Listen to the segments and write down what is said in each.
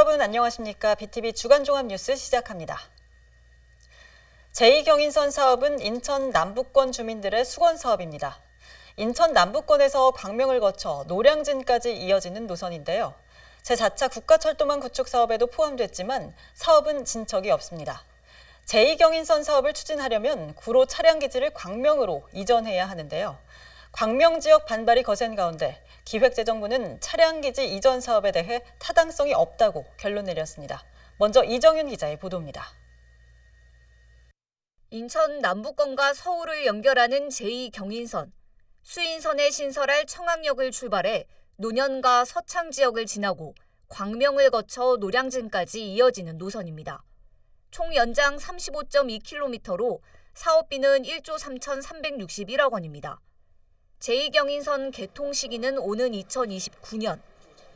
여러분 안녕하십니까? BTV 주간 종합 뉴스 시작합니다. 제2경인선 사업은 인천 남부권 주민들의 수건 사업입니다. 인천 남부권에서 광명을 거쳐 노량진까지 이어지는 노선인데요. 제4차 국가철도망 구축 사업에도 포함됐지만 사업은 진척이 없습니다. 제2경인선 사업을 추진하려면 구로 차량기지를 광명으로 이전해야 하는데요. 광명 지역 반발이 거센 가운데 기획재정부는 차량기지 이전 사업에 대해 타당성이 없다고 결론 내렸습니다. 먼저 이정윤 기자의 보도입니다. 인천 남부권과 서울을 연결하는 제2경인선. 수인선에 신설할 청학역을 출발해 논현과 서창 지역을 지나고 광명을 거쳐 노량진까지 이어지는 노선입니다. 총 연장 35.2km로 사업비는 1조 3,361억 원입니다. 제2경인선 개통 시기는 오는 2029년,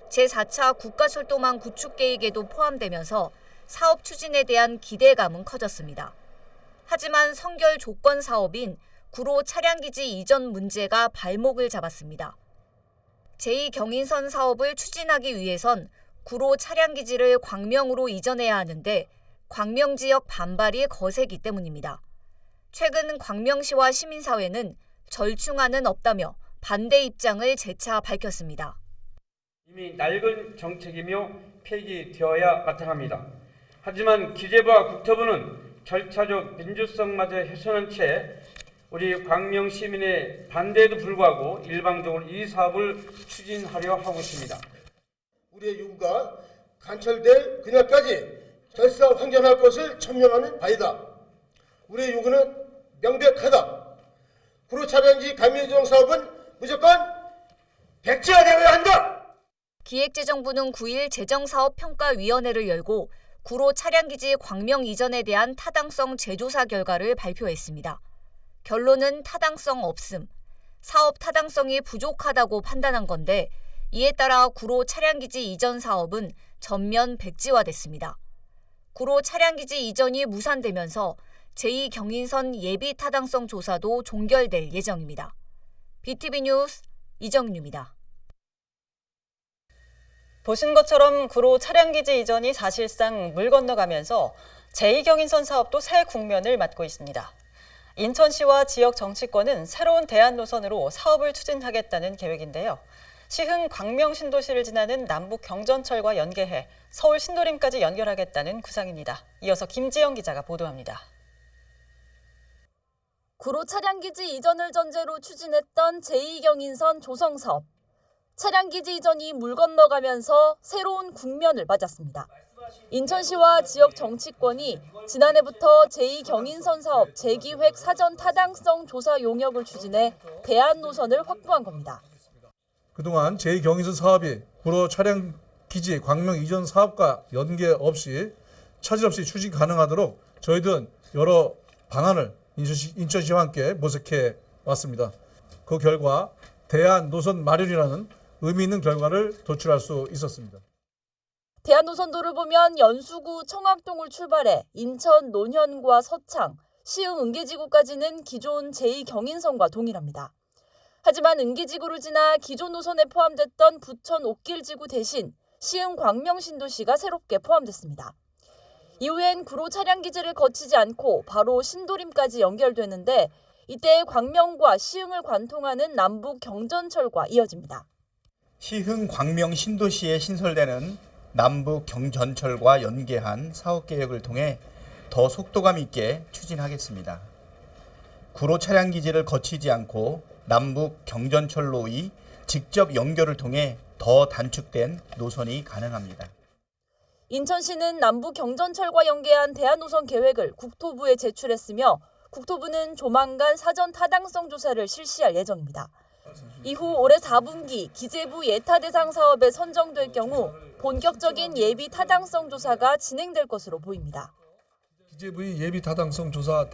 제4차 국가철도망 구축 계획에도 포함되면서 사업 추진에 대한 기대감은 커졌습니다. 하지만 선결 조건 사업인 구로 차량기지 이전 문제가 발목을 잡았습니다. 제2경인선 사업을 추진하기 위해선 구로 차량기지를 광명으로 이전해야 하는데 광명 지역 반발이 거세기 때문입니다. 최근 광명시와 시민사회는 절충안은 없다며 반대 입장을 재차 밝혔습니다. 이미 낡은 정책이며 폐기되어야 마땅합니다. 하지만 기재부와 국토부는 절차적 민주성마저 훼손한 채 우리 광명 시민의 반대에도 불구하고 일방적으로 이 사업을 추진하려 하고 있습니다. 우리의 요구가 관철될 그날까지 결사황전할 것을 천명하는 바이다. 우리의 요구는 명백하다. 구로 차량지 감면정 사업은 무조건 백지화되어야 한다. 기획재정부는 9일 재정사업평가위원회를 열고 구로 차량기지 광명 이전에 대한 타당성 재조사 결과를 발표했습니다. 결론은 타당성 없음, 사업 타당성이 부족하다고 판단한 건데 이에 따라 구로 차량기지 이전 사업은 전면 백지화됐습니다. 구로 차량기지 이전이 무산되면서 제2경인선 예비 타당성 조사도 종결될 예정입니다. BTV 뉴스 이정윤입니다. 보신 것처럼 구로 차량기지 이전이 사실상 물 건너가면서 제2경인선 사업도 새 국면을 맞고 있습니다. 인천시와 지역 정치권은 새로운 대안 노선으로 사업을 추진하겠다는 계획인데요. 시흥 광명 신도시를 지나는 남북 경전철과 연계해 서울 신도림까지 연결하겠다는 구상입니다. 이어서 김지영 기자가 보도합니다. 구로 차량기지 이전을 전제로 추진했던 제2경인선 조성 사업. 차량기지 이전이 물 건너가면서 새로운 국면을 맞았습니다. 인천시와 지역 정치권이 지난해부터 제2경인선 사업 재기획 사전 타당성 조사 용역을 추진해 대안 노선을 확보한 겁니다. 그동안 제2경인선 사업이 구로 차량기지 광명 이전 사업과 연계 없이 차질 없이 추진 가능하도록 저희들은 여러 방안을 인천시와 함께 모색해 왔습니다. 그 결과 대안 노선 마련이라는 의미 있는 결과를 도출할 수 있었습니다. 대안 노선도를 보면 연수구 청학동을 출발해 인천 논현과 서창, 시흥 은계지구까지는 기존 제2경인선과 동일합니다. 하지만 은계지구를 지나 기존 노선에 포함됐던 부천 옥길지구 대신 시흥 광명 신도시가 새롭게 포함됐습니다. 이후엔 구로 차량기지를 거치지 않고 바로 신도림까지 연결되는데 이때 광명과 시흥을 관통하는 남북 경전철과 이어집니다. 시흥 광명 신도시에 신설되는 남북 경전철과 연계한 사업계획을 통해 더 속도감 있게 추진하겠습니다. 구로 차량기지를 거치지 않고 남북 경전철로의 직접 연결을 통해 더 단축된 노선이 가능합니다. 인천시는 남북 경전철과 연계한 대안 노선 계획을 국토부에 제출했으며 국토부는 조만간 사전 타당성 조사를 실시할 예정입니다. 이후 올해 4분기 기재부 예타 대상 사업에 선정될 경우 본격적인 예비 타당성 조사가 진행될 것으로 보입니다. 기재부의 예비 타당성 조사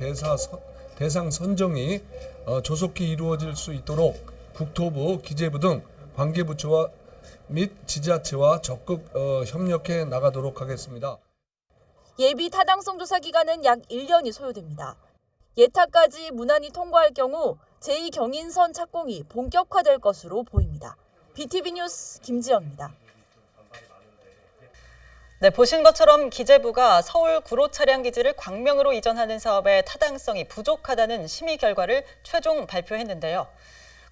대상 선정이 조속히 이루어질 수 있도록 국토부, 기재부 등 관계부처와 및 지자체와 적극 협력해 나가도록 하겠습니다. 예비 타당성 조사 기간은 약 1년이 소요됩니다. 예타까지 무난히 통과할 경우 제2경인선 착공이 본격화될 것으로 보입니다. BTV 뉴스 김지영입니다. 네, 보신 것처럼 기재부가 서울 구로 차량 기지를 광명으로 이전하는 사업의 타당성이 부족하다는 심의 결과를 최종 발표했는데요.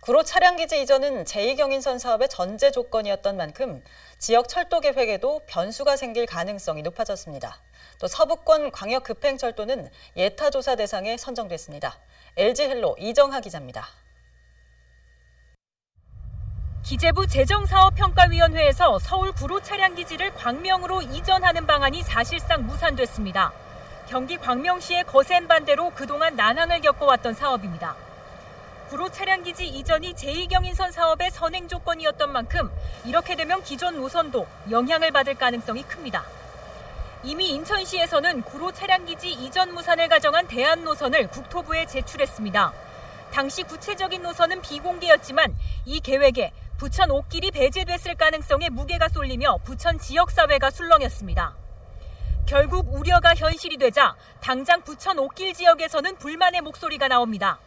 구로 차량 기지 이전은 제2경인선 사업의 전제 조건이었던 만큼 지역 철도 계획에도 변수가 생길 가능성이 높아졌습니다. 또 서부권 광역급행철도는 예타 조사 대상에 선정됐습니다. LG헬로 이정하 기자입니다. 기재부 재정사업평가위원회에서 서울 구로 차량 기지를 광명으로 이전하는 방안이 사실상 무산됐습니다. 경기 광명시의 거센 반대로 그동안 난항을 겪어왔던 사업입니다. 구로 차량 기지 이전이 제2경인선 사업의 선행 조건이었던 만큼 이렇게 되면 기존 노선도 영향을 받을 가능성이 큽니다. 이미 인천시에서는 구로 차량 기지 이전 무산을 가정한 대안 노선을 국토부에 제출했습니다. 당시 구체적인 노선은 비공개였지만 이 계획에 부천 옥길이 배제됐을 가능성에 무게가 쏠리며 부천 지역사회가 술렁였습니다. 결국 우려가 현실이 되자 당장 부천 옥길 지역에서는 불만의 목소리가 나옵니다.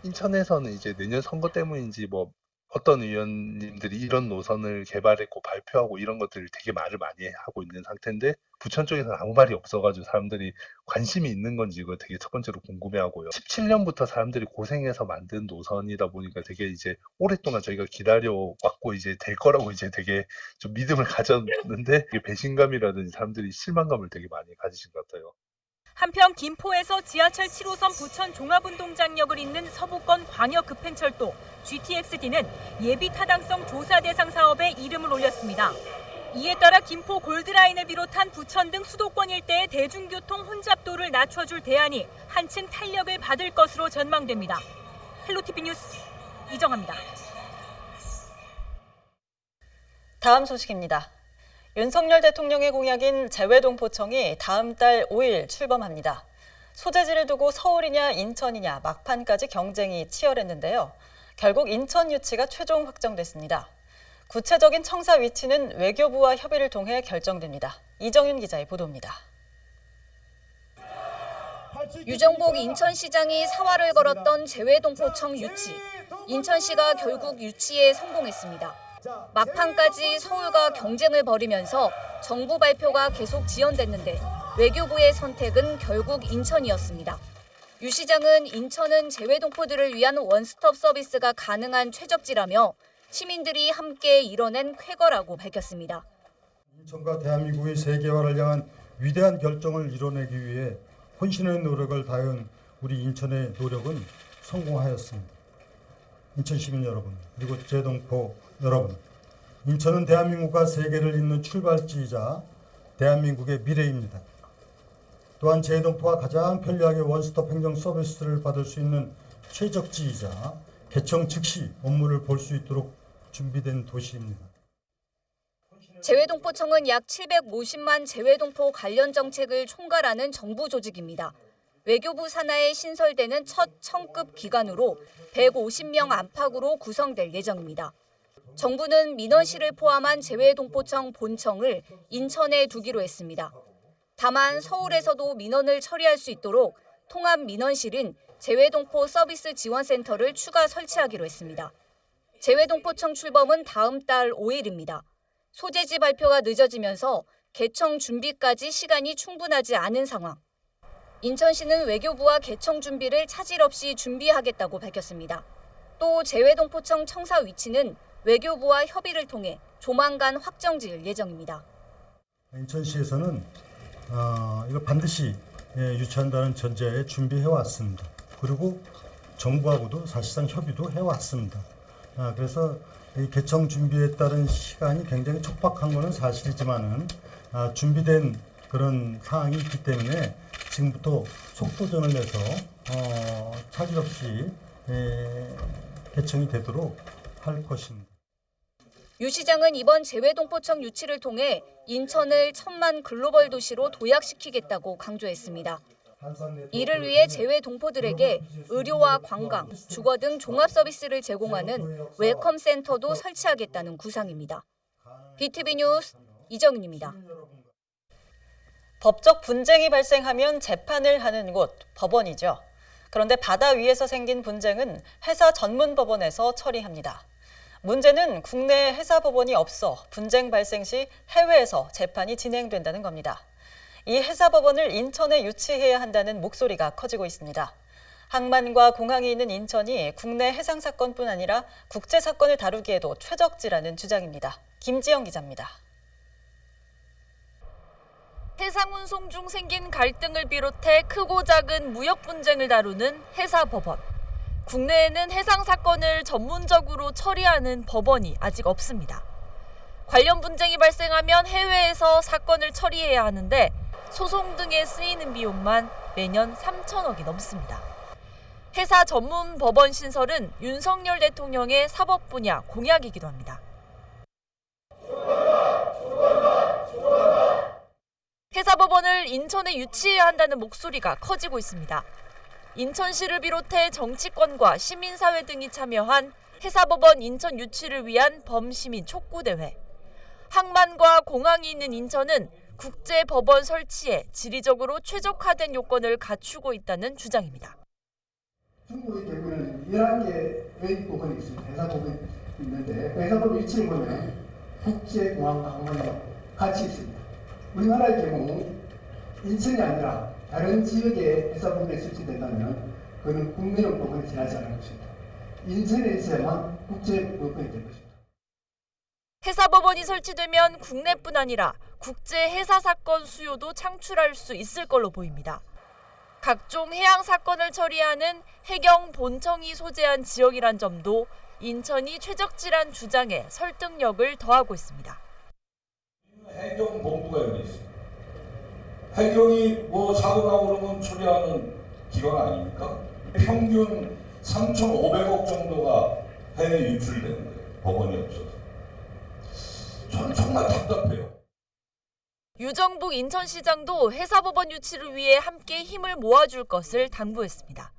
인천에서는 이제 내년 선거 때문인지 뭐 어떤 의원님들이 이런 노선을 개발했고 발표하고 이런 것들을 되게 말을 많이 하고 있는 상태인데 부천 쪽에서는 아무 말이 없어가지고 사람들이 관심이 있는 건지 이거 되게 첫 번째로 궁금해하고요. 17년부터 사람들이 고생해서 만든 노선이다 보니까 되게 이제 오랫동안 저희가 기다려왔고 이제 될 거라고 이제 되게 좀 믿음을 가졌는데 이게 배신감이라든지 사람들이 실망감을 되게 많이 가지신 것 같아요. 한편 김포에서 지하철 7호선 부천 종합운동장역을 잇는 서부권 광역급행철도 GTX-D는 예비 타당성 조사 대상 사업에 이름을 올렸습니다. 이에 따라 김포 골드라인을 비롯한 부천 등 수도권 일대의 대중교통 혼잡도를 낮춰줄 대안이 한층 탄력을 받을 것으로 전망됩니다. 헬로티비 뉴스 이정아입니다. 다음 소식입니다. 윤석열 대통령의 공약인 재외동포청이 다음 달 5일 출범합니다. 소재지를 두고 서울이냐 인천이냐 막판까지 경쟁이 치열했는데요. 결국 인천 유치가 최종 확정됐습니다. 구체적인 청사 위치는 외교부와 협의를 통해 결정됩니다. 이정윤 기자의 보도입니다. 유정복 인천시장이 사활을 걸었던 재외동포청 유치. 인천시가 결국 유치에 성공했습니다. 막판까지 서울과 경쟁을 벌이면서 정부 발표가 계속 지연됐는데 외교부의 선택은 결국 인천이었습니다. 유 시장은 인천은 재외동포들을 위한 원스톱 서비스가 가능한 최적지라며 시민들이 함께 이뤄낸 쾌거라고 밝혔습니다. 인천과 대한민국의 세계화를 향한 위대한 결정을 이뤄내기 위해 혼신의 노력을 다한 우리 인천의 노력은 성공하였습니다. 인천 시민 여러분, 그리고 재동포 여러분, 인천은 대한민국과 세계를 잇는 출발지이자 대한민국의 미래입니다. 또한 재동포가 가장 편리하게 원스톱 행정 서비스를 받을 수 있는 최적지이자 개청 즉시 업무를 볼 수 있도록 준비된 도시입니다. 재외동포청은 약 750만 재외동포 관련 정책을 총괄하는 정부 조직입니다. 외교부 산하에 신설되는 첫 청급 기관으로 150명 안팎으로 구성될 예정입니다. 정부는 민원실을 포함한 재외동포청 본청을 인천에 두기로 했습니다. 다만 서울에서도 민원을 처리할 수 있도록 통합민원실인 재외동포 서비스 지원센터를 추가 설치하기로 했습니다. 재외동포청 출범은 다음 달 5일입니다. 소재지 발표가 늦어지면서 개청 준비까지 시간이 충분하지 않은 상황. 인천시는 외교부와 개청 준비를 차질 없이 준비하겠다고 밝혔습니다. 또 재외동포청 청사 위치는 외교부와 협의를 통해 조만간 확정지을 예정입니다. 인천시에서는 이걸 반드시 유치한다는 전제에 준비해왔습니다. 그리고 정부하고도 사실상 협의도 해왔습니다. 그래서 이 개청 준비에 따른 시간이 굉장히 촉박한 것은 사실이지만은 준비된 그런 사항이 있기 때문에 지금부터 속도전을 내서 차질 없이 개청이 되도록 할 것입니다. 유 시장은 이번 재외동포청 유치를 통해 인천을 1000만 글로벌 도시로 도약시키겠다고 강조했습니다. 이를 위해 재외동포들에게 의료와 관광, 주거 등 종합 서비스를 제공하는 웰컴 센터도 설치하겠다는 구상입니다. BTV 뉴스 이정윤입니다. 법적 분쟁이 발생하면 재판을 하는 곳, 법원이죠. 그런데 바다 위에서 생긴 분쟁은 회사 전문 법원에서 처리합니다. 문제는 국내 회사 법원이 없어 분쟁 발생 시 해외에서 재판이 진행된다는 겁니다. 이 회사 법원을 인천에 유치해야 한다는 목소리가 커지고 있습니다. 항만과 공항이 있는 인천이 국내 해상 사건뿐 아니라 국제 사건을 다루기에도 최적지라는 주장입니다. 김지영 기자입니다. 해상 운송 중 생긴 갈등을 비롯해 크고 작은 무역 분쟁을 다루는 해사 법원. 국내에는 해상 사건을 전문적으로 처리하는 법원이 아직 없습니다. 관련 분쟁이 발생하면 해외에서 사건을 처리해야 하는데 소송 등에 쓰이는 비용만 매년 3천억이 넘습니다. 해사 전문 법원 신설은 윤석열 대통령의 사법 분야 공약이기도 합니다. 해사법원을 인천에 유치해야 한다는 목소리가 커지고 있습니다. 인천시를 비롯해 정치권과 시민사회 등이 참여한 해사법원 인천 유치를 위한 범시민 촉구대회. 항만과 공항이 있는 인천은 국제법원 설치에 지리적으로 최적화된 요건을 갖추고 있다는 주장입니다. 중국의 경우는 11개의 법원이 있습니다. 해사법원이 있는데 그 해사법원 위치를 보면 국제공항과 항만이 같이 있습니다. 우리나라의 경우 인천이 아니라 다른 지역에 해사법원이 설치된다면 그는 국내용 법원에 지나지 않을 것입니다. 인천에 있어야만 국제법원이 될 것입니다. 해사법원이 설치되면 국내뿐 아니라 국제 해사 사건 수요도 창출할 수 있을 걸로 보입니다. 각종 해양 사건을 처리하는 해경 본청이 소재한 지역이란 점도 인천이 최적지란 주장에 설득력을 더하고 있습니다. 해경 본부가 여기 있습니다. 해경이 뭐 사고가 그러면 처리하는 기관 아닙니까? 평균 3,500억 정도가 해외 유출되는 거예요. 법원이 없어서. 저는 정말 답답해요. 유정북 인천시장도 해사법원 유치를 위해 함께 힘을 모아줄 것을 당부했습니다.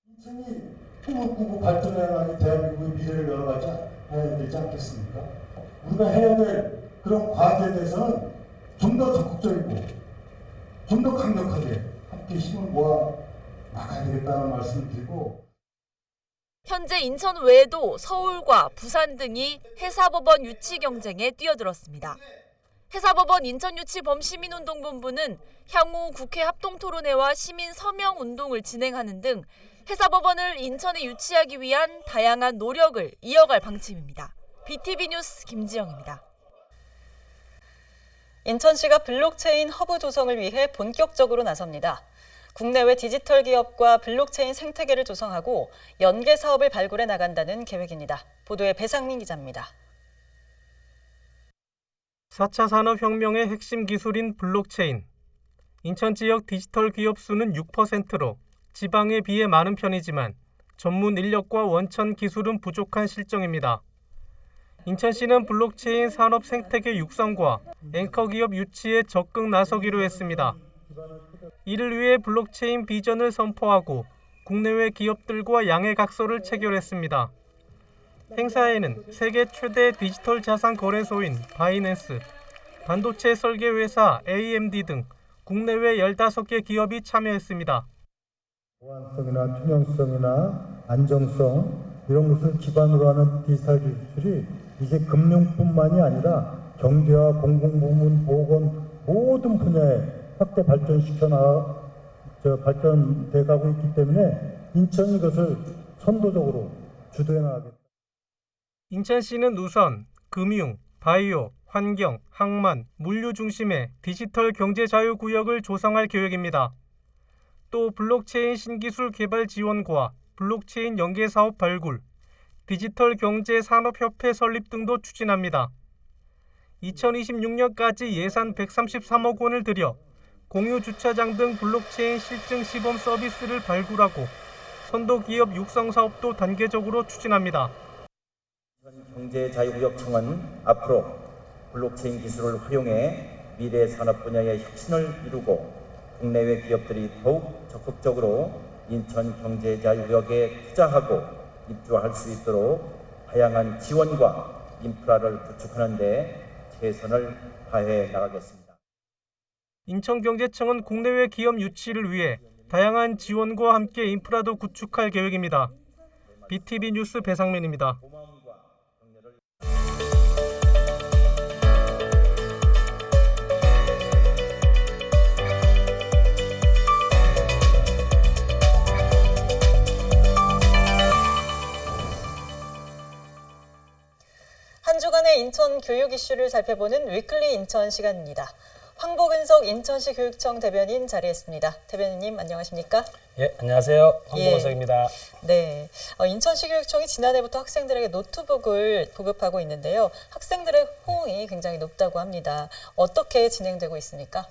인천이 꾸벅꾸벅 발전해나가는 대한민국의 미래를 열어가자 해야 되지 않겠습니까? 우리가 해야 될 그런 과제에 대해서는 좀 더 적극적이고 좀 더 강력하게 함께 힘을 모아 나가야 되겠다는 말씀을 드리고, 현재 인천 외에도 서울과 부산 등이 해사법원 유치 경쟁에 뛰어들었습니다. 해사법원 인천 유치 범시민운동본부는 향후 국회 합동토론회와 시민 서명 운동을 진행하는 등 해사법원을 인천에 유치하기 위한 다양한 노력을 이어갈 방침입니다. BTV 뉴스 김지영입니다. 인천시가 블록체인 허브 조성을 위해 본격적으로 나섭니다. 국내외 디지털 기업과 블록체인 생태계를 조성하고 연계 사업을 발굴해 나간다는 계획입니다. 보도에 배상민 기자입니다. 4차 산업혁명의 핵심 기술인 블록체인. 인천 지역 디지털 기업 수는 6%로 지방에 비해 많은 편이지만 전문 인력과 원천 기술은 부족한 실정입니다. 인천시는 블록체인 산업 생태계 육성과 앵커 기업 유치에 적극 나서기로 했습니다. 이를 위해 블록체인 비전을 선포하고 국내외 기업들과 양해각서를 체결했습니다. 행사에는 세계 최대 디지털 자산 거래소인 바이낸스, 반도체 설계 회사 AMD 등 국내외 15개 기업이 참여했습니다. 보안성이나 투명성이나 안정성 이런 것을 기반으로 하는 디지털 기술이 이제 금융뿐만이 아니라 경제와 공공부문, 보건 모든 분야에 확대 발전돼 가고 있기 때문에 인천이 이것을 선도적으로 주도해 나가겠다. 인천시는 우선 금융, 바이오, 환경, 항만, 물류 중심의 디지털 경제 자유구역을 조성할 계획입니다. 또 블록체인 신기술 개발 지원과 블록체인 연계 사업 발굴, 디지털 경제 산업협회 설립 등도 추진합니다. 2026년까지 예산 133억 원을 들여 공유 주차장 등 블록체인 실증 시범 서비스를 발굴하고 선도 기업 육성 사업도 단계적으로 추진합니다. 경제자유구역청은 앞으로 블록체인 기술을 활용해 미래 산업 분야의 혁신을 이루고 국내외 기업들이 더욱 적극적으로 인천 경제자유구역에 투자하고 입주할 수 있도록 다양한 지원과 인프라를 구축하는 데 최선을 다해 나가겠습니다. 인천경제청은 국내외 기업 유치를 위해 다양한 지원과 함께 인프라도 구축할 계획입니다. BTV 뉴스 배상민입니다. 인천 교육 이슈를 살펴보는 위클리 인천 시간입니다. 황보근석 인천시 교육청 대변인 자리했습니다. 대변인님 안녕하십니까? 예, 안녕하세요. 황보근석입니다. 네, 인천시 교육청이 지난해부터 학생들에게 노트북을 보급하고 있는데요. 학생들의 호응이 굉장히 높다고 합니다. 어떻게 진행되고 있습니까?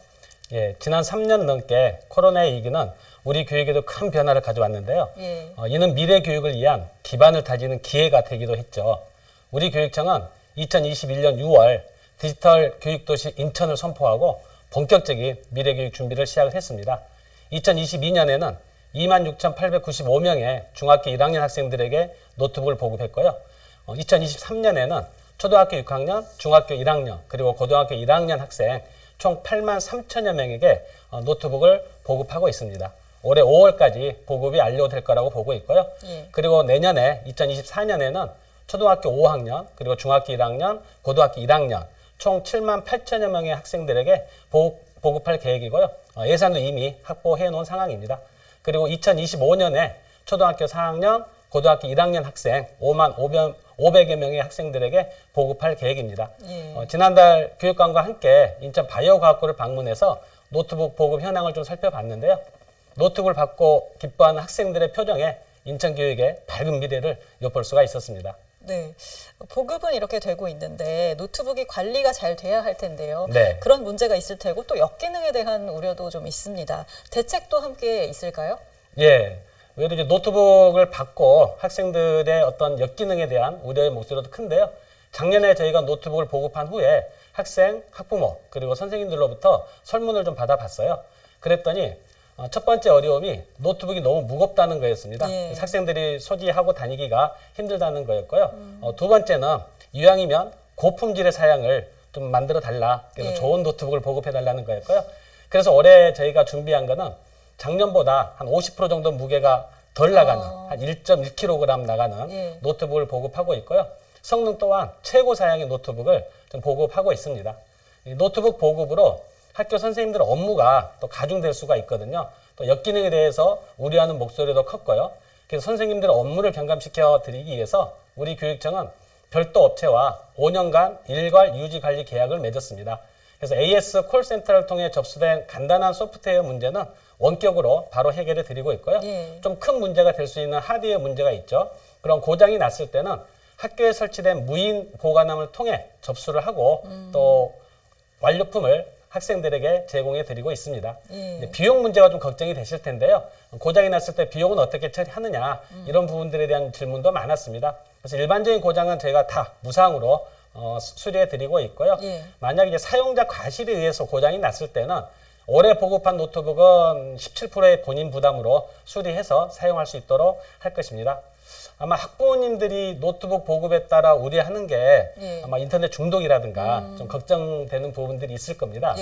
예, 지난 3년 넘게 코로나의 위기는 우리 교육에도 큰 변화를 가져왔는데요. 예. 이는 미래 교육을 위한 기반을 다지는 기회가 되기도 했죠. 우리 교육청은 2021년 6월 디지털 교육도시 인천을 선포하고 본격적인 미래 교육 준비를 시작을 했습니다. 2022년에는 26,895명의 중학교 1학년 학생들에게 노트북을 보급했고요. 2023년에는 초등학교 6학년, 중학교 1학년, 그리고 고등학교 1학년 학생 총 8만 3천여 명에게 노트북을 보급하고 있습니다. 올해 5월까지 보급이 완료될 거라고 보고 있고요. 그리고 내년에 2024년에는 초등학교 5학년, 그리고 중학교 1학년, 고등학교 1학년 총 7만 8천여 명의 학생들에게 보급할 계획이고요. 예산도 이미 확보해 놓은 상황입니다. 그리고 2025년에 초등학교 4학년, 고등학교 1학년 학생 5만 500여 명의 학생들에게 보급할 계획입니다. 지난달 교육감과 함께 인천 바이오과학고를 방문해서 노트북 보급 현황을 좀 살펴봤는데요. 노트북을 받고 기뻐하는 학생들의 표정에 인천 교육의 밝은 미래를 엿볼 수가 있었습니다. 네, 보급은 이렇게 되고 있는데 노트북이 관리가 잘 돼야 할 텐데요. 네. 그런 문제가 있을 테고 또 역기능에 대한 우려도 좀 있습니다. 대책도 함께 있을까요? 예, 오히려 이제 노트북을 받고 학생들의 어떤 역기능에 대한 우려의 목소리도 큰데요. 작년에 저희가 노트북을 보급한 후에 학생, 학부모 그리고 선생님들로부터 설문을 좀 받아봤어요. 그랬더니 첫 번째 어려움이 노트북이 너무 무겁다는 거였습니다. 예. 학생들이 소지하고 다니기가 힘들다는 거였고요. 두 번째는 이왕이면 고품질의 사양을 좀 만들어 달라. 그래서 좋은 노트북을 보급해 달라는 거였고요. 그래서 올해 저희가 준비한 거는 작년보다 한 50% 정도 무게가 덜 나가는 한 1.1kg 나가는 노트북을 보급하고 있고요. 성능 또한 최고 사양의 노트북을 좀 보급하고 있습니다. 이 노트북 보급으로 학교 선생님들 업무가 또 가중될 수가 있거든요. 또 역기능에 대해서 우려하는 목소리도 컸고요. 그래서 선생님들 업무를 경감시켜 드리기 위해서 우리 교육청은 별도 업체와 5년간 일괄 유지 관리 계약을 맺었습니다. 그래서 AS 콜센터를 통해 접수된 간단한 소프트웨어 문제는 원격으로 바로 해결해 드리고 있고요. 좀 큰 문제가 될 수 있는 하드웨어 문제가 있죠. 그런 고장이 났을 때는 학교에 설치된 무인 보관함을 통해 접수를 하고 또 완료품을 학생들에게 제공해 드리고 있습니다. 비용 문제가 좀 걱정이 되실 텐데요. 고장이 났을 때 비용은 어떻게 처리하느냐 이런 부분들에 대한 질문도 많았습니다. 그래서 일반적인 고장은 저희가 다 무상으로 수리해 드리고 있고요. 만약 이제 사용자 과실에 의해서 고장이 났을 때는 올해 보급한 노트북은 17%의 본인 부담으로 수리해서 사용할 수 있도록 할 것입니다. 아마 학부모님들이 노트북 보급에 따라 우려하는 게 아마 인터넷 중독이라든가 좀 걱정되는 부분들이 있을 겁니다.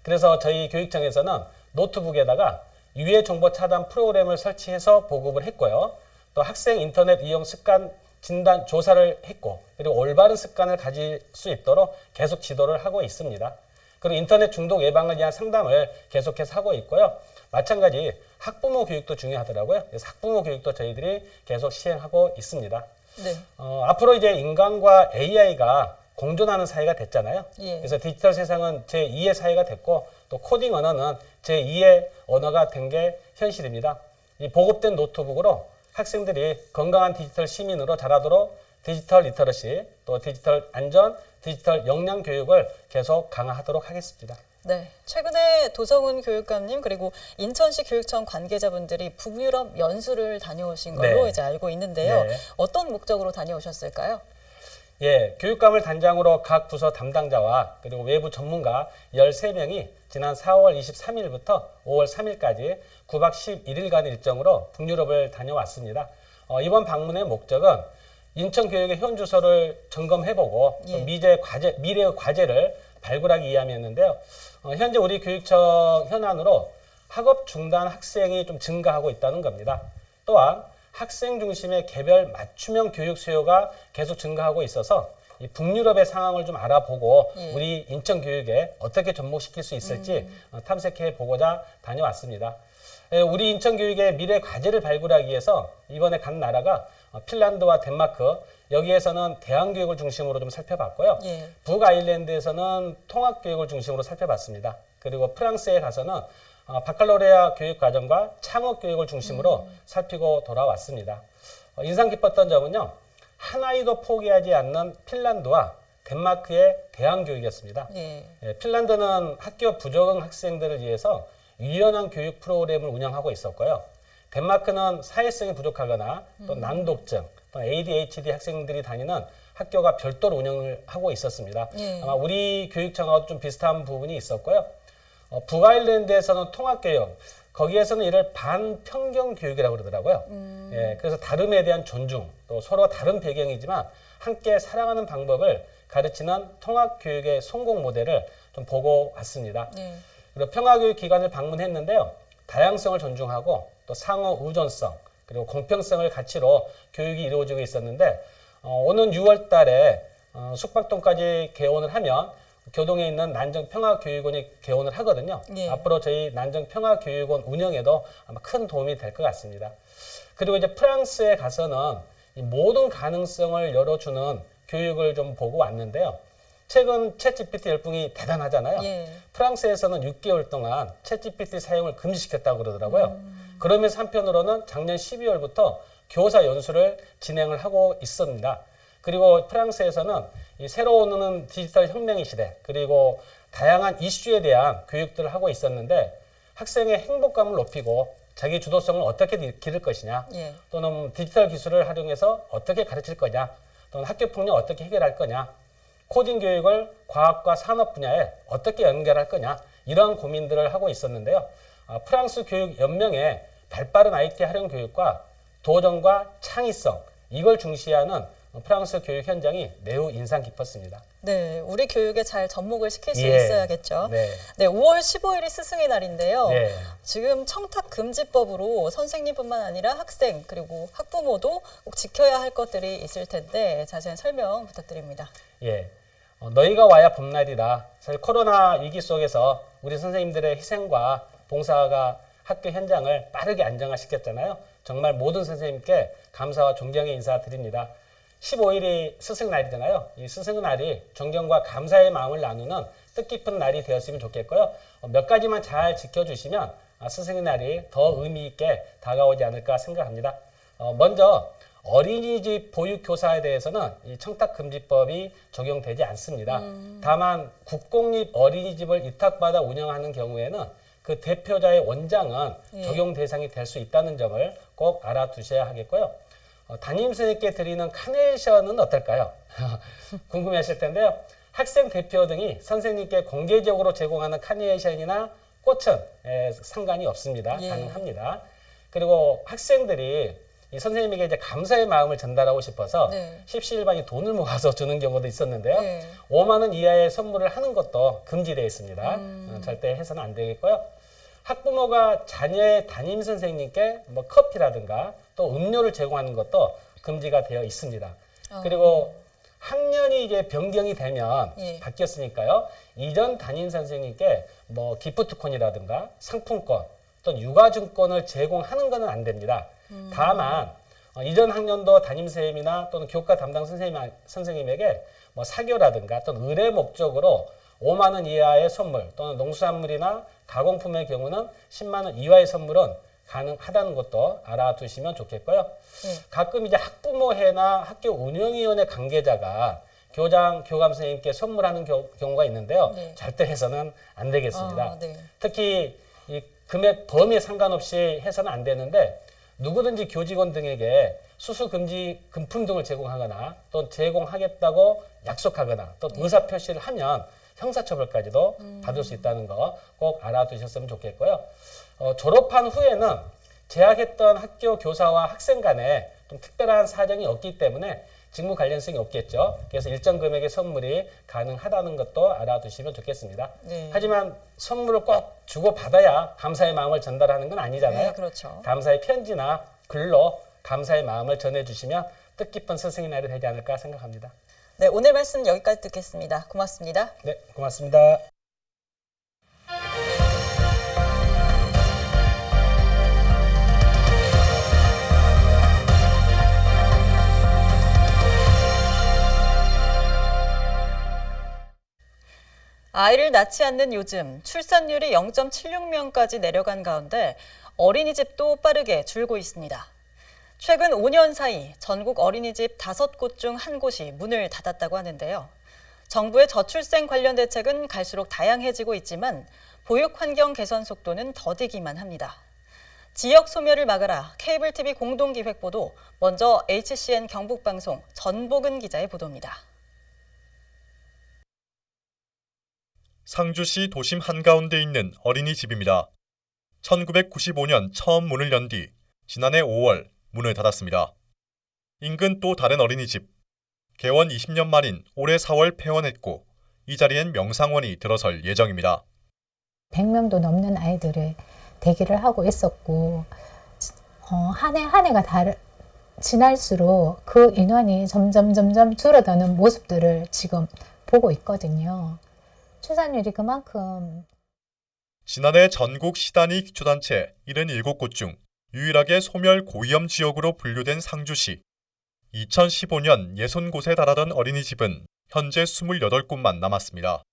그래서 저희 교육청에서는 노트북에다가 유해 정보 차단 프로그램을 설치해서 보급을 했고요. 또 학생 인터넷 이용 습관 진단 조사를 했고 그리고 올바른 습관을 가질 수 있도록 계속 지도를 하고 있습니다. 그리고 인터넷 중독 예방을 위한 상담을 계속해서 하고 있고요. 마찬가지 학부모 교육도 중요하더라고요. 그래서 학부모 교육도 저희들이 계속 시행하고 있습니다. 앞으로 이제 인간과 AI가 공존하는 사회가 됐잖아요. 그래서 디지털 세상은 제2의 사회가 됐고 또 코딩 언어는 제2의 언어가 된 게 현실입니다. 이 보급된 노트북으로 학생들이 건강한 디지털 시민으로 자라도록 디지털 리터러시, 또 디지털 안전, 디지털 역량 교육을 계속 강화하도록 하겠습니다. 네, 최근에 도성훈 교육감님 그리고 인천시 교육청 관계자분들이 북유럽 연수를 다녀오신 걸로 이제 알고 있는데요. 어떤 목적으로 다녀오셨을까요? 예, 교육감을 단장으로 각 부서 담당자와 그리고 외부 전문가 13명이 지난 4월 23일부터 5월 3일까지 9박 11일간 일정으로 북유럽을 다녀왔습니다. 이번 방문의 목적은 인천 교육의 현주소를 점검해보고 미래의 과제를 발굴하기 위함이었는데요. 현재 우리 교육청 현안으로 학업 중단 학생이 좀 증가하고 있다는 겁니다. 또한 학생 중심의 개별 맞춤형 교육 수요가 계속 증가하고 있어서 이 북유럽의 상황을 좀 알아보고 우리 인천 교육에 어떻게 접목시킬 수 있을지 탐색해 보고자 다녀왔습니다. 우리 인천 교육의 미래 과제를 발굴하기 위해서 이번에 간 나라가 핀란드와 덴마크, 여기에서는 대안교육을 중심으로 좀 살펴봤고요. 예. 북아일랜드에서는 통합교육을 중심으로 살펴봤습니다. 그리고 프랑스에 가서는 바칼로레아 교육과정과 창업교육을 중심으로 살피고 돌아왔습니다. 인상 깊었던 점은요. 한 아이도 포기하지 않는 핀란드와 덴마크의 대안교육이었습니다. 예. 핀란드는 학교 부적응 학생들을 위해서 유연한 교육 프로그램을 운영하고 있었고요. 덴마크는 사회성이 부족하거나 또 난독증, 또 ADHD 학생들이 다니는 학교가 별도로 운영을 하고 있었습니다. 예. 아마 우리 교육청하고 좀 비슷한 부분이 있었고요. 북아일랜드에서는 통합교육, 거기에서는 이를 반평경 교육이라고 그러더라고요. 예, 그래서 다름에 대한 존중, 또 서로 다른 배경이지만 함께 살아가는 방법을 가르치는 통합교육의 성공 모델을 좀 보고 왔습니다. 예. 그리고 평화교육 기관을 방문했는데요. 다양성을 존중하고 또 상호 의존성 그리고 공평성을 가치로 교육이 이루어지고 있었는데 오는 6월 달에 숙박동까지 개원을 하면 교동에 있는 난정평화교육원이 개원을 하거든요. 예. 앞으로 저희 난정평화교육원 운영에도 아마 큰 도움이 될 것 같습니다. 그리고 이제 프랑스에 가서는 이 모든 가능성을 열어주는 교육을 좀 보고 왔는데요. 최근 챗GPT 열풍이 대단하잖아요. 예. 프랑스에서는 6개월 동안 챗GPT 사용을 금지시켰다고 그러더라고요. 그러면서 한편으로는 작년 12월부터 교사 연수를 진행을 하고 있습니다. 그리고 프랑스에서는 이 새로 오는 디지털 혁명의 시대 그리고 다양한 이슈에 대한 교육들을 하고 있었는데 학생의 행복감을 높이고 자기 주도성을 어떻게 기를 것이냐 예. 또는 디지털 기술을 활용해서 어떻게 가르칠 거냐 또는 학교 폭력 어떻게 해결할 거냐 코딩 교육을 과학과 산업 분야에 어떻게 연결할 거냐 이런 고민들을 하고 있었는데요. 프랑스 교육연맹의 발빠른 IT 활용 교육과 도전과 창의성 이걸 중시하는 프랑스 교육 현장이 매우 인상 깊었습니다. 네, 우리 교육에 잘 접목을 시킬 수 예. 있어야겠죠. 네. 네, 5월 15일이 스승의 날인데요. 네. 지금 청탁금지법으로 선생님뿐만 아니라 학생 그리고 학부모도 꼭 지켜야 할 것들이 있을 텐데 자세한 설명 부탁드립니다. 예, 너희가 와야 봄날이다. 사실 코로나 위기 속에서 우리 선생님들의 희생과 봉사가 학교 현장을 빠르게 안정화시켰잖아요. 정말 모든 선생님께 감사와 존경의 인사드립니다. 15일이 스승날이잖아요. 이 스승날이 존경과 감사의 마음을 나누는 뜻깊은 날이 되었으면 좋겠고요. 몇 가지만 잘 지켜주시면 스승의 날이 더 의미 있게 다가오지 않을까 생각합니다. 먼저 어린이집 보육교사에 대해서는 이 청탁금지법이 적용되지 않습니다. 다만 국공립 어린이집을 위탁받아 운영하는 경우에는 그 대표자의 원장은 적용 대상이 될 수 있다는 점을 꼭 알아두셔야 하겠고요. 담임선생님께 드리는 카네이션은 어떨까요? 궁금해하실 텐데요. 학생 대표 등이 선생님께 공개적으로 제공하는 카네이션이나 꽃은 상관이 없습니다. 예. 가능합니다. 그리고 학생들이 이 선생님에게 이제 감사의 마음을 전달하고 싶어서 네. 십시일반이 돈을 모아서 주는 경우도 있었는데요. 네. 5만 원 이하의 선물을 하는 것도 금지되어 있습니다. 절대 해서는 안 되겠고요. 학부모가 자녀의 담임 선생님께 뭐 커피라든가 또 음료를 제공하는 것도 금지가 되어 있습니다. 그리고 학년이 이제 변경이 되면 예. 바뀌었으니까요. 이전 담임 선생님께 뭐 기프트콘이라든가 상품권 또는 육아증권을 제공하는 것은 안 됩니다. 다만 이전 학년도 담임 선생님이나 또는 교과 담당 선생님에게 뭐 사교라든가 또는 의뢰 목적으로 5만 원 이하의 선물 또는 농수산물이나 가공품의 경우는 10만 원 이하의 선물은 가능하다는 것도 알아두시면 좋겠고요. 가끔 이제 학부모회나 학교 운영위원회 관계자가 교장, 교감 선생님께 선물하는 경우가 있는데요. 네. 절대 해서는 안 되겠습니다. 네. 특히 이 금액 범위에 상관없이 해서는 안 되는데 누구든지 교직원 등에게 수수 금지 금품 등을 제공하거나 또 제공하겠다고 약속하거나 또 의사 표시를 하면 형사처벌까지도 받을 수 있다는 거 꼭 알아두셨으면 좋겠고요. 졸업한 후에는 재학했던 학교 교사와 학생 간에 좀 특별한 사정이 없기 때문에 직무 관련성이 없겠죠. 그래서 일정 금액의 선물이 가능하다는 것도 알아두시면 좋겠습니다. 네. 하지만 선물을 꼭 주고 받아야 감사의 마음을 전달하는 건 아니잖아요. 네, 그렇죠. 감사의 편지나 글로 감사의 마음을 전해주시면 뜻깊은 스승의 날이 되지 않을까 생각합니다. 네, 오늘 말씀 여기까지 듣겠습니다. 고맙습니다. 네, 고맙습니다. 아이를 낳지 않는 요즘 출산율이 0.76명까지 내려간 가운데 어린이집도 빠르게 줄고 있습니다. 최근 5년 사이 전국 어린이집 5곳 중 1곳이 문을 닫았다고 하는데요. 정부의 저출생 관련 대책은 갈수록 다양해지고 있지만 보육 환경 개선 속도는 더디기만 합니다. 지역 소멸을 막아라 케이블 TV 공동기획보도 먼저 HCN 경북방송 전복은 기자의 보도입니다. 상주시 도심 한가운데 있는 어린이집입니다. 1995년 처음 문을 연 뒤 지난해 5월 문을 닫았습니다. 인근 또 다른 어린이집, 개원 20년 만인 올해 4월 폐원했고 이 자리엔 명상원이 들어설 예정입니다. 100명도 넘는 아이들을 대기를 하고 있었고 한 해가 지날수록 그 인원이 점점 줄어드는 모습들을 지금 보고 있거든요. 출산율이 그만큼. 지난해 전국 시단위 기초단체 77곳 중 유일하게 소멸 고위험 지역으로 분류된 상주시. 2015년 60곳에 달하던 어린이집은 현재 28곳만 남았습니다.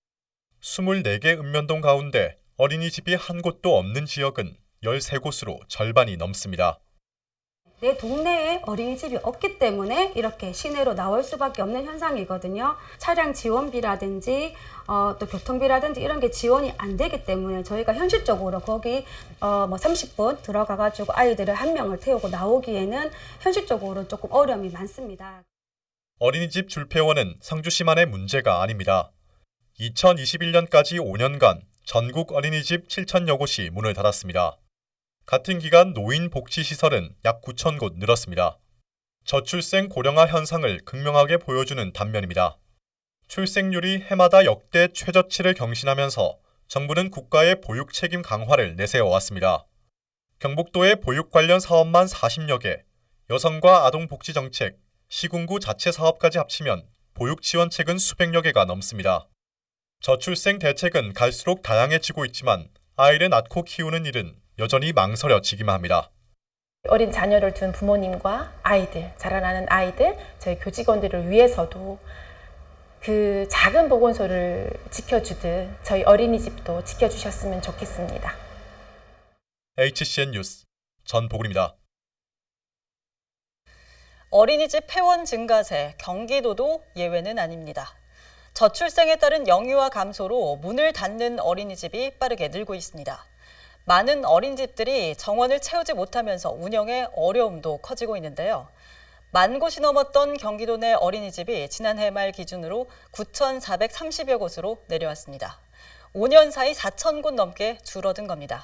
24개 읍면동 가운데 어린이집이 한 곳도 없는 지역은 13곳으로 절반이 넘습니다. 내 동네에 어린이집이 없기 때문에 이렇게 시내로 나올 수밖에 없는 현상이거든요. 차량 지원비라든지 또 교통비라든지 이런 게 지원이 안 되기 때문에 저희가 현실적으로 거기 30분 들어가가지고 아이들을 한 명을 태우고 나오기에는 현실적으로 조금 어려움이 많습니다. 어린이집 줄폐원은 상주시만의 문제가 아닙니다. 2021년까지 5년간 전국 어린이집 7,000여 곳이 문을 닫았습니다. 같은 기간 노인 복지시설은 약 9,000곳 늘었습니다. 저출생 고령화 현상을 극명하게 보여주는 단면입니다. 출생률이 해마다 역대 최저치를 경신하면서 정부는 국가의 보육 책임 강화를 내세워왔습니다. 경북도의 보육 관련 사업만 40여 개, 여성과 아동복지정책, 시군구 자체 사업까지 합치면 보육 지원책은 수백여 개가 넘습니다. 저출생 대책은 갈수록 다양해지고 있지만 아이를 낳고 키우는 일은 여전히 망설여지기만 합니다. 어린 자녀를 둔 부모님과 아이들, 자라나는 아이들, 저희 교직원들을 위해서도 그 작은 보건소를 지켜주듯 저희 어린이집도 지켜주셨으면 좋겠습니다. HCN 뉴스 전복울입니다. 어린이집 폐원 증가세, 경기도도 예외는 아닙니다. 저출생에 따른 영유아 감소로 문을 닫는 어린이집이 빠르게 늘고 있습니다. 많은 어린이집들이 정원을 채우지 못하면서 운영에 어려움도 커지고 있는데요. 10,000곳이 넘었던 경기도 내 어린이집이 지난해 말 기준으로 9,430여 곳으로 내려왔습니다. 5년 사이 4,000곳 넘게 줄어든 겁니다.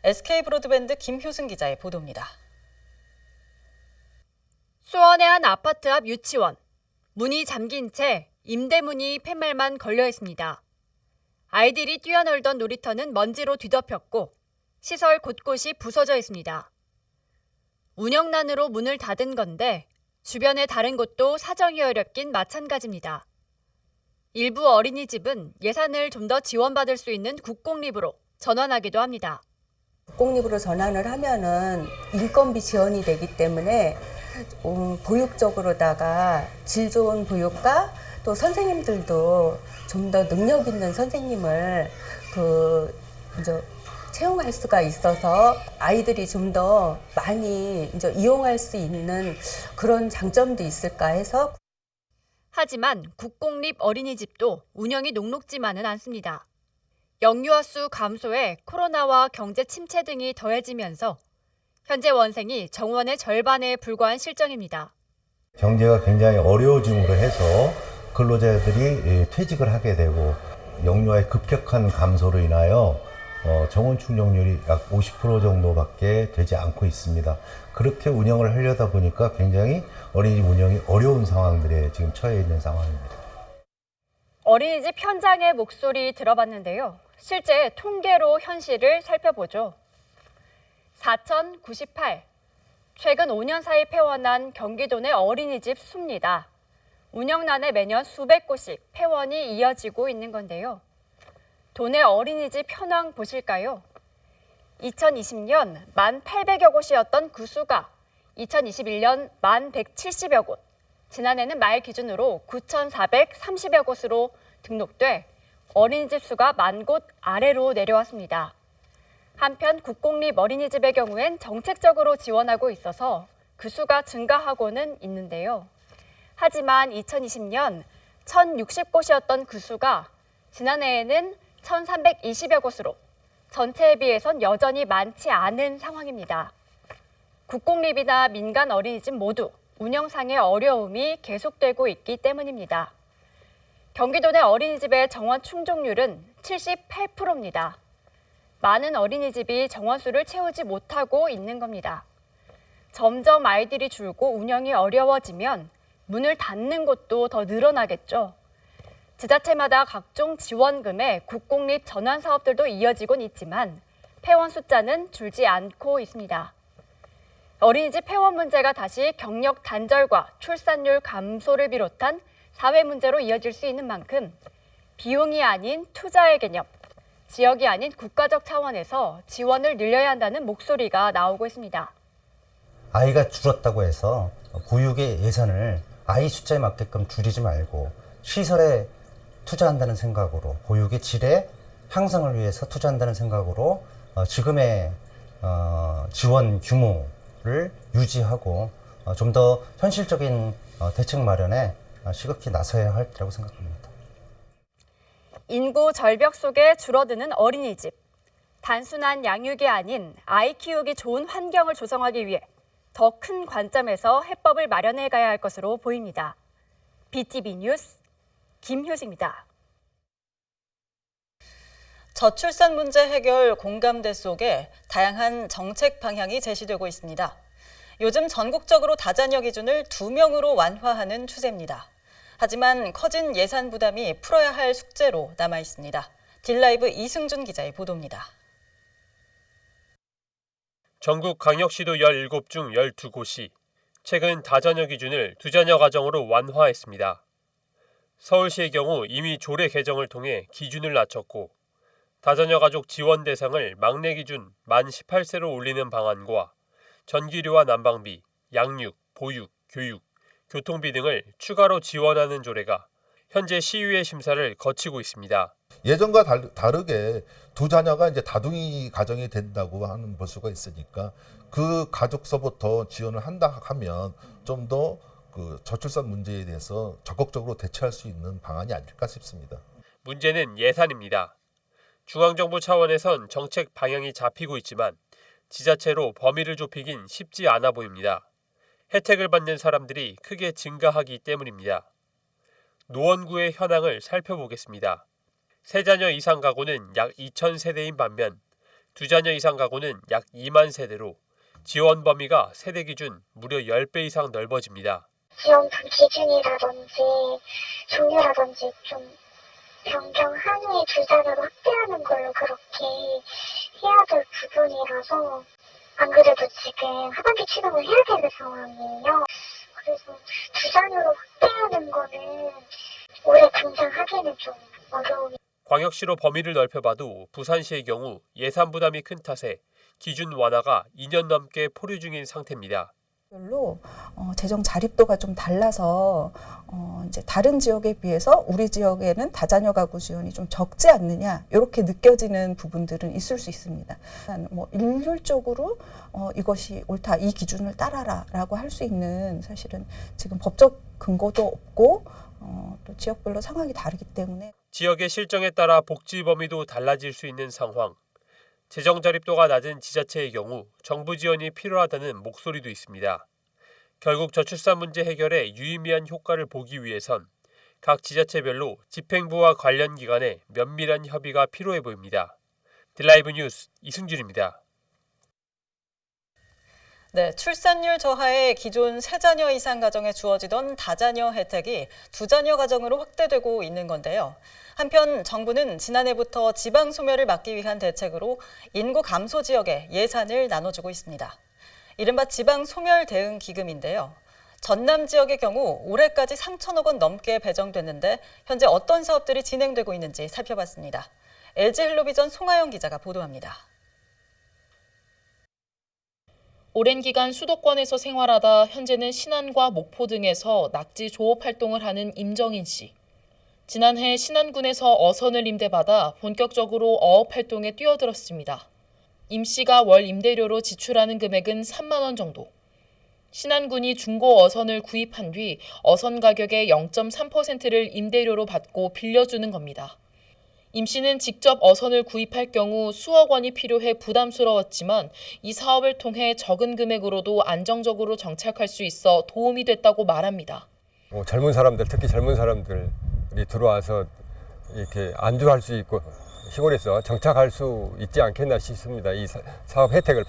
SK브로드밴드 김효승 기자의 보도입니다. 수원의 한 아파트 앞 유치원. 문이 잠긴 채 임대문이 팻말만 걸려 있습니다. 아이들이 뛰어놀던 놀이터는 먼지로 뒤덮였고 시설 곳곳이 부서져 있습니다. 운영난으로 문을 닫은 건데 주변의 다른 곳도 사정이 어렵긴 마찬가지입니다. 일부 어린이집은 예산을 좀 더 지원받을 수 있는 국공립으로 전환하기도 합니다. 국공립으로 전환을 하면은 인건비 지원이 되기 때문에 보육적으로다가 질 좋은 보육과 또 선생님들도 좀 더 능력 있는 선생님을 채용할 수가 있어서 아이들이 좀 더 많이 이용할 수 있는 그런 장점도 있을까 해서. 하지만 국공립 어린이집도 운영이 녹록지만은 않습니다. 영유아 수 감소에 코로나와 경제 침체 등이 더해지면서 현재 원생이 정원의 절반에 불과한 실정입니다. 경제가 굉장히 어려워짐으로 해서 근로자들이 퇴직을 하게 되고 영유아의 급격한 감소로 인하여 정원 충족률이 약 50% 정도밖에 되지 않고 있습니다. 그렇게 운영을 하려다 보니까 굉장히 어린이집 운영이 어려운 상황들에 지금 처해 있는 상황입니다. 어린이집 현장의 목소리 들어봤는데요. 실제 통계로 현실을 살펴보죠. 4,098. 최근 5년 사이 폐원한 경기도 내 어린이집 수입니다. 운영난에 매년 수백 곳씩 폐원이 이어지고 있는 건데요. 도내 어린이집 현황 보실까요? 2020년 1,800여 곳이었던 그 수가 2021년 1,170여 곳, 지난해는 말 기준으로 9,430여 곳으로 등록돼 어린이집 수가 10,000곳 아래로 내려왔습니다. 한편 국공립 어린이집의 경우엔 정책적으로 지원하고 있어서 그 수가 증가하고는 있는데요. 하지만 2020년 1,060곳이었던 그 수가 지난해에는 1,320여 곳으로 전체에 비해선 여전히 많지 않은 상황입니다. 국공립이나 민간 어린이집 모두 운영상의 어려움이 계속되고 있기 때문입니다. 경기도 내 어린이집의 정원 충족률은 78%입니다. 많은 어린이집이 정원수를 채우지 못하고 있는 겁니다. 점점 아이들이 줄고 운영이 어려워지면 문을 닫는 곳도 더 늘어나겠죠. 지자체마다 각종 지원금의 국공립 전환 사업들도 이어지곤 있지만 폐원 숫자는 줄지 않고 있습니다. 어린이집 폐원 문제가 다시 경력 단절과 출산율 감소를 비롯한 사회 문제로 이어질 수 있는 만큼 비용이 아닌 투자의 개념, 지역이 아닌 국가적 차원에서 지원을 늘려야 한다는 목소리가 나오고 있습니다. 아이가 줄었다고 해서 보육의 예산을 아이 숫자에 맞게끔 줄이지 말고 시설에 투자한다는 생각으로 보육의 질의 향상을 위해서 투자한다는 생각으로 지금의 지원 규모를 유지하고 좀 더 현실적인 대책 마련에 시급히 나서야 할 때라고 생각합니다. 인구 절벽 속에 줄어드는 어린이집. 단순한 양육이 아닌 아이 키우기 좋은 환경을 조성하기 위해 더 큰 관점에서 해법을 마련해 가야 할 것으로 보입니다. BTV 뉴스 김효식입니다. 저출산 문제 해결 공감대 속에 다양한 정책 방향이 제시되고 있습니다. 요즘 전국적으로 다자녀 기준을 2명으로 완화하는 추세입니다. 하지만 커진 예산 부담이 풀어야 할 숙제로 남아 있습니다. 딜라이브 이승준 기자의 보도입니다. 전국 광역시도 17 중 12곳이 최근 다자녀 기준을 2자녀 가정으로 완화했습니다. 서울시의 경우 이미 조례 개정을 통해 기준을 낮췄고 다자녀 가족 지원 대상을 막내 기준 만 18세로 올리는 방안과 전기료와 난방비, 양육, 보육, 교육, 교통비 등을 추가로 지원하는 조례가 현재 시의회 심사를 거치고 있습니다. 예전과 다르게 2자녀가 이제 다둥이 가정이 된다고 하는 볼 수가 있으니까 그 가족서부터 지원을 한다 하면 좀 더 그 저출산 문제에 대해서 적극적으로 대처할 수 있는 방안이 아닐까 싶습니다. 문제는 예산입니다. 중앙정부 차원에선 정책 방향이 잡히고 있지만 지자체로 범위를 좁히긴 쉽지 않아 보입니다. 혜택을 받는 사람들이 크게 증가하기 때문입니다. 노원구의 현황을 살펴보겠습니다. 3자녀 이상 가구는 약 2,000세대인 반면 2자녀 이상 가구는 약 2만 세대로 지원 범위가 세대 기준 무려 10배 이상 넓어집니다. 지원금 기준이라든지 종류라든지 좀 변경한 후에 2자녀로 확대하는 걸로 그렇게 해야 될 부분이라서 안 그래도 지금 하반기 취급을 해야 되는 상황이에요. 그래서 2자녀로 확대하는 거는 올해 당장 하기는 좀 어려움이. 광역시로 범위를 넓혀봐도 부산시의 경우 예산 부담이 큰 탓에 기준 완화가 2년 넘게 포류 중인 상태입니다. 별로 재정 자립도가 좀 달라서 이제 다른 지역에 비해서 우리 지역에는 다자녀 가구 지원이 좀 적지 않느냐 이렇게 느껴지는 부분들은 있을 수 있습니다. 뭐 일률적으로 이것이 옳다, 이 기준을 따라라라고 할 수 있는 사실은 지금 법적 근거도 없고 또 지역별로 상황이 다르기 때문에 지역의 실정에 따라 복지 범위도 달라질 수 있는 상황. 재정 자립도가 낮은 지자체의 경우 정부 지원이 필요하다는 목소리도 있습니다. 결국 저출산 문제 해결에 유의미한 효과를 보기 위해선 각 지자체별로 집행부와 관련 기관의 면밀한 협의가 필요해 보입니다. 딜라이브 뉴스 이승준입니다. 네, 출산율 저하의 기존 3자녀 이상 가정에 주어지던 다자녀 혜택이 2자녀 가정으로 확대되고 있는 건데요. 한편 정부는 지난해부터 지방 소멸을 막기 위한 대책으로 인구 감소 지역에 예산을 나눠주고 있습니다. 이른바 지방 소멸 대응 기금인데요. 전남 지역의 경우 올해까지 3천억 원 넘게 배정됐는데 현재 어떤 사업들이 진행되고 있는지 살펴봤습니다. LG헬로비전 송하영 기자가 보도합니다. 오랜 기간 수도권에서 생활하다 현재는 신안과 목포 등에서 낙지 조업 활동을 하는 임정인 씨. 지난해 신안군에서 어선을 임대받아 본격적으로 어업 활동에 뛰어들었습니다. 임 씨가 월 임대료로 지출하는 금액은 3만 원 정도. 신안군이 중고 어선을 구입한 뒤 어선 가격의 0.3%를 임대료로 받고 빌려주는 겁니다. 임 씨는 직접 어선을 구입할 경우 수억 원이 필요해 부담스러웠지만 이 사업을 통해 적은 금액으로도 안정적으로 정착할 수 있어 도움이 됐다고 말합니다. 젊은 사람들, 특히 젊은 사람들이 들어와서 이렇게 안주할 수 있고 시골에서 정착할 수 있지 않겠나 싶습니다. 이 사업 혜택을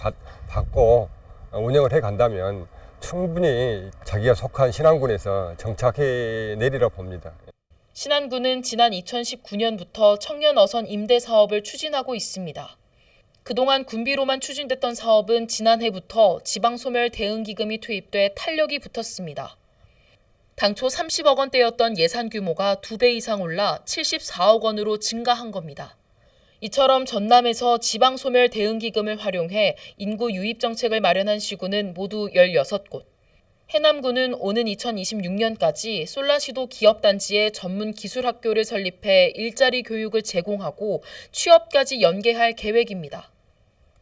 받고 운영을 해 간다면 충분히 자기가 속한 신안군에서 정착해 내리라 봅니다. 신안군은 지난 2019년부터 청년 어선 임대 사업을 추진하고 있습니다. 그동안 군비로만 추진됐던 사업은 지난해부터 지방소멸 대응기금이 투입돼 탄력이 붙었습니다. 당초 30억 원대였던 예산 규모가 2배 이상 올라 74억 원으로 증가한 겁니다. 이처럼 전남에서 지방소멸 대응기금을 활용해 인구 유입 정책을 마련한 시군은 모두 16곳. 해남군은 오는 2026년까지 솔라시도 기업단지에 전문 기술학교를 설립해 일자리 교육을 제공하고 취업까지 연계할 계획입니다.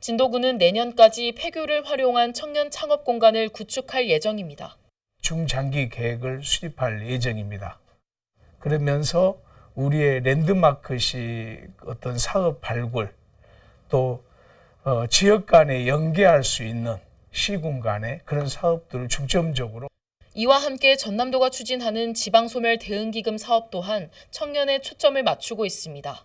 진도군은 내년까지 폐교를 활용한 청년 창업 공간을 구축할 예정입니다. 중장기 계획을 수립할 예정입니다. 그러면서 우리의 랜드마크시 어떤 사업 발굴 또 지역 간에 연계할 수 있는 시군 간의 그런 사업들을 중점적으로 이와 함께 전남도가 추진하는 지방소멸 대응기금 사업 또한 청년에 초점을 맞추고 있습니다.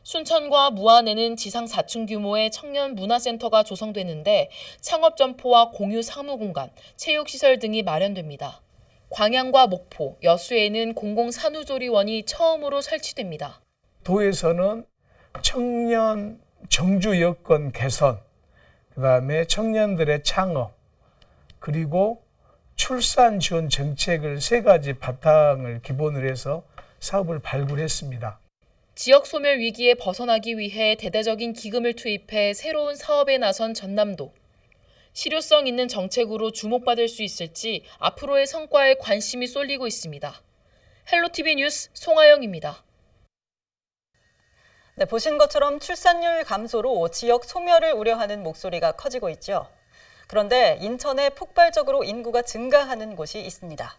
순천과 무안에는 지상 4층 규모의 청년 문화센터가 조성되는데 창업점포와 공유 사무공간, 체육시설 등이 마련됩니다. 광양과 목포, 여수에는 공공산후조리원이 처음으로 설치됩니다. 도에서는 청년 정주 여건 개선, 그다음에 청년들의 창업, 그리고 출산 지원 정책을 3가지 바탕을 기본으로 해서 사업을 발굴했습니다. 지역 소멸 위기에 벗어나기 위해 대대적인 기금을 투입해 새로운 사업에 나선 전남도. 실효성 있는 정책으로 주목받을 수 있을지 앞으로의 성과에 관심이 쏠리고 있습니다. 헬로티비 뉴스 송하영입니다. 네, 보신 것처럼 출산율 감소로 지역 소멸을 우려하는 목소리가 커지고 있죠. 그런데 인천에 폭발적으로 인구가 증가하는 곳이 있습니다.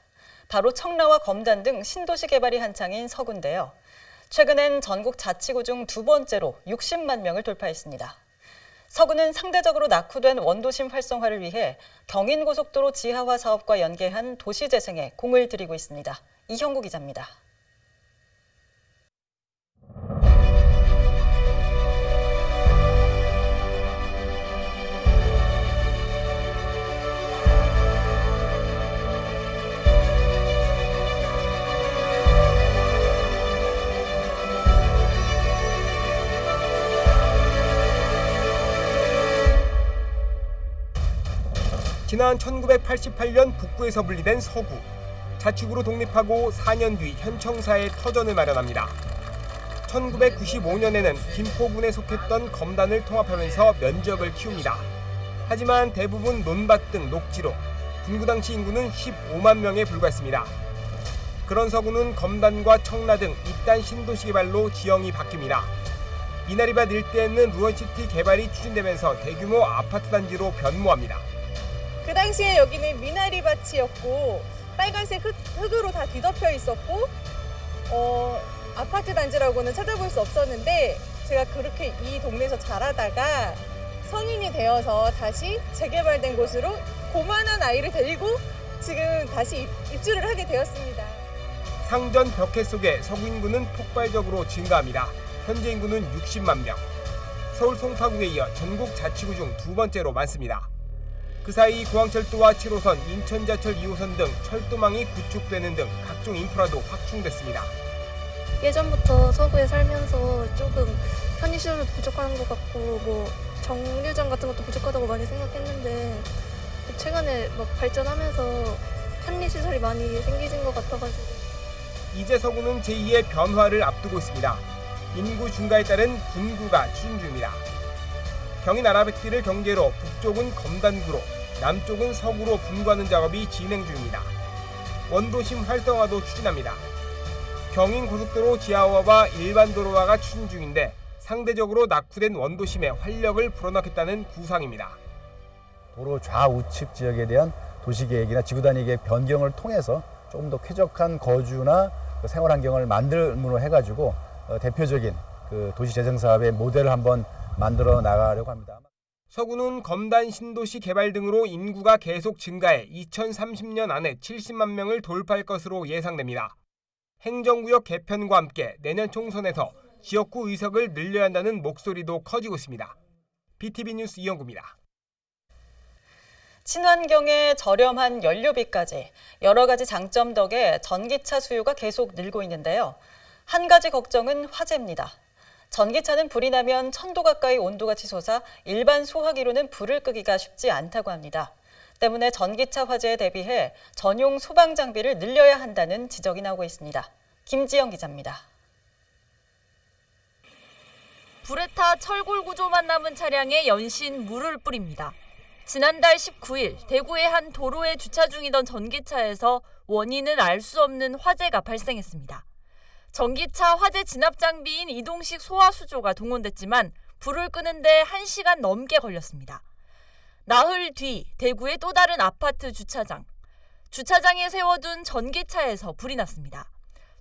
바로 청라와 검단 등 신도시 개발이 한창인 서구인데요. 최근엔 전국 자치구 중 2번째로 60만 명을 돌파했습니다. 서구는 상대적으로 낙후된 원도심 활성화를 위해 경인고속도로 지하화 사업과 연계한 도시재생에 공을 들이고 있습니다. 이형구 기자입니다. 지난 1988년 북부에서 분리된 서구. 자치구로 독립하고 4년 뒤 현청사에 터전을 마련합니다. 1995년에는 김포군에 속했던 검단을 통합하면서 면적을 키웁니다. 하지만 대부분 논밭 등 녹지로 분구 당시 인구는 15만 명에 불과했습니다. 그런 서구는 검단과 청라 등 잇단 신도시 개발로 지형이 바뀝니다. 미나리밭 일대에는 루원시티 개발이 추진되면서 대규모 아파트 단지로 변모합니다. 그 당시에 여기는 미나리밭이었고 빨간색 흙으로 다 뒤덮여 있었고 아파트 단지라고는 찾아볼 수 없었는데 제가 그렇게 이 동네에서 자라다가 성인이 되어서 다시 재개발된 곳으로 고만한 아이를 데리고 지금 다시 입주를 하게 되었습니다. 상전 벽해 속에 서구 인구는 폭발적으로 증가합니다. 현재 인구는 60만 명. 서울 송파구에 이어 전국 자치구 중 2번째로 많습니다. 그 사이 공항철도와 7호선, 인천자철 2호선 등 철도망이 구축되는 등 각종 인프라도 확충됐습니다. 예전부터 서구에 살면서 조금 편의시설도 부족한 것 같고 뭐 정류장 같은 것도 부족하다고 많이 생각했는데 최근에 막 발전하면서 편리시설이 많이 생기진 것 같아가지고 이제 서구는 제2의 변화를 앞두고 있습니다. 인구 증가에 따른 분구가 추진 중입니다. 경인 아라뱃길을 경계로 북쪽은 검단구로, 남쪽은 서구로 분구하는 작업이 진행 중입니다. 원도심 활성화도 추진합니다. 경인고속도로 지하화와 일반 도로화가 추진 중인데 상대적으로 낙후된 원도심에 활력을 불어넣겠다는 구상입니다. 도로 좌우측 지역에 대한 도시계획이나 지구단위 계획 변경을 통해서 조금 더 쾌적한 거주나 생활 환경을 만들므로 해가지고 대표적인 그 도시재생 사업의 모델을 한번 만들어 나가려고 합니다. 서구는 검단 신도시 개발 등으로 인구가 계속 증가해 2030년 안에 70만 명을 돌파할 것으로 예상됩니다. 행정구역 개편과 함께 내년 총선에서 지역구 의석을 늘려야 한다는 목소리도 커지고 있습니다. BTV 뉴스 이영구입니다. 친환경에 저렴한 연료비까지 여러 가지 장점 덕에 전기차 수요가 계속 늘고 있는데요. 한 가지 걱정은 화재입니다. 전기차는 불이 나면 1000도 가까이 온도가 치솟아 일반 소화기로는 불을 끄기가 쉽지 않다고 합니다. 때문에 전기차 화재에 대비해 전용 소방 장비를 늘려야 한다는 지적이 나오고 있습니다. 김지영 기자입니다. 불에 타 철골 구조만 남은 차량에 연신 물을 뿌립니다. 지난달 19일 대구의 한 도로에 주차 중이던 전기차에서 원인을 알 수 없는 화재가 발생했습니다. 전기차 화재 진압 장비인 이동식 소화 수조가 동원됐지만 불을 끄는데 1시간 넘게 걸렸습니다. 나흘 뒤 대구의 또 다른 아파트 주차장. 주차장에 세워둔 전기차에서 불이 났습니다.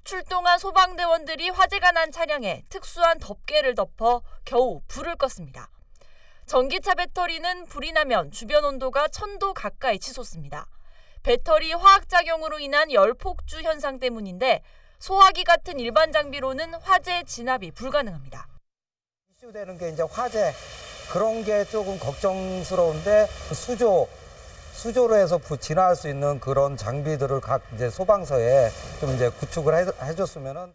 출동한 소방대원들이 화재가 난 차량에 특수한 덮개를 덮어 겨우 불을 껐습니다. 전기차 배터리는 불이 나면 주변 온도가 1000도 가까이 치솟습니다. 배터리 화학작용으로 인한 열폭주 현상 때문인데 소화기 같은 일반 장비로는 화재 진압이 불가능합니다. 이슈되는 게 이제 화재 그런 게 조금 걱정스러운데 수조로 해서 진화할 수 있는 그런 장비들을 각 이제 소방서에 좀 이제 구축을 해줬으면은.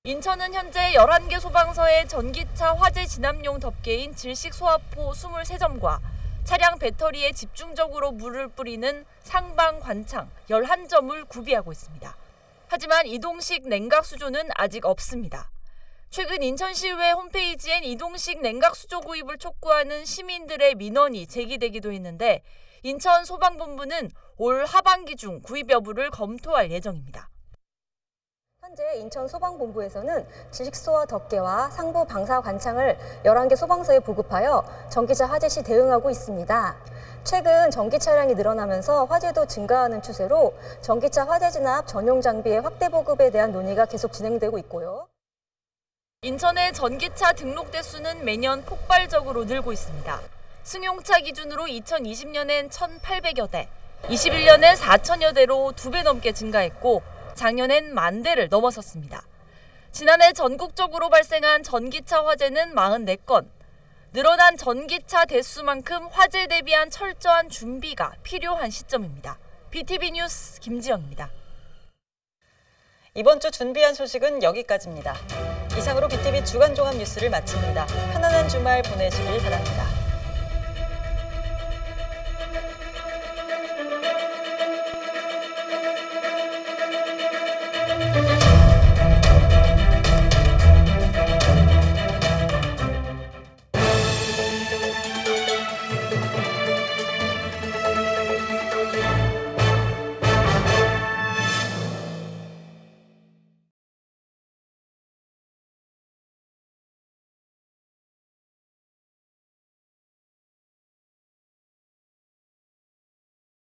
인천은 현재 11개 소방서에 전기차 화재 진압용 덮개인 질식 소화포 23점과 차량 배터리에 집중적으로 물을 뿌리는 상방 관창 11점을 구비하고 있습니다. 하지만 이동식 냉각 수조는 아직 없습니다. 최근 인천시의회 홈페이지엔 이동식 냉각 수조 구입을 촉구하는 시민들의 민원이 제기되기도 했는데 인천 소방본부는 올 하반기 중 구입 여부를 검토할 예정입니다. 현재 인천 소방본부에서는 질식소와 덮개와 상부 방사 관창을 11개 소방서에 보급하여 전기차 화재 시 대응하고 있습니다. 최근 전기 차량이 늘어나면서 화재도 증가하는 추세로 전기차 화재 진압 전용 장비의 확대 보급에 대한 논의가 계속 진행되고 있고요. 인천의 전기차 등록 대수는 매년 폭발적으로 늘고 있습니다. 승용차 기준으로 2020년엔 1,800여 대, 21년엔 4,000여 대로 2배 넘게 증가했고 작년엔 10,000대를 넘어섰습니다. 지난해 전국적으로 발생한 전기차 화재는 44건. 늘어난 전기차 대수만큼 화재에 대비한 철저한 준비가 필요한 시점입니다. BTV 뉴스 김지영입니다. 이번 주 준비한 소식은 여기까지입니다. 이상으로 BTV 주간 종합 뉴스를 마칩니다. 편안한 주말 보내시길 바랍니다.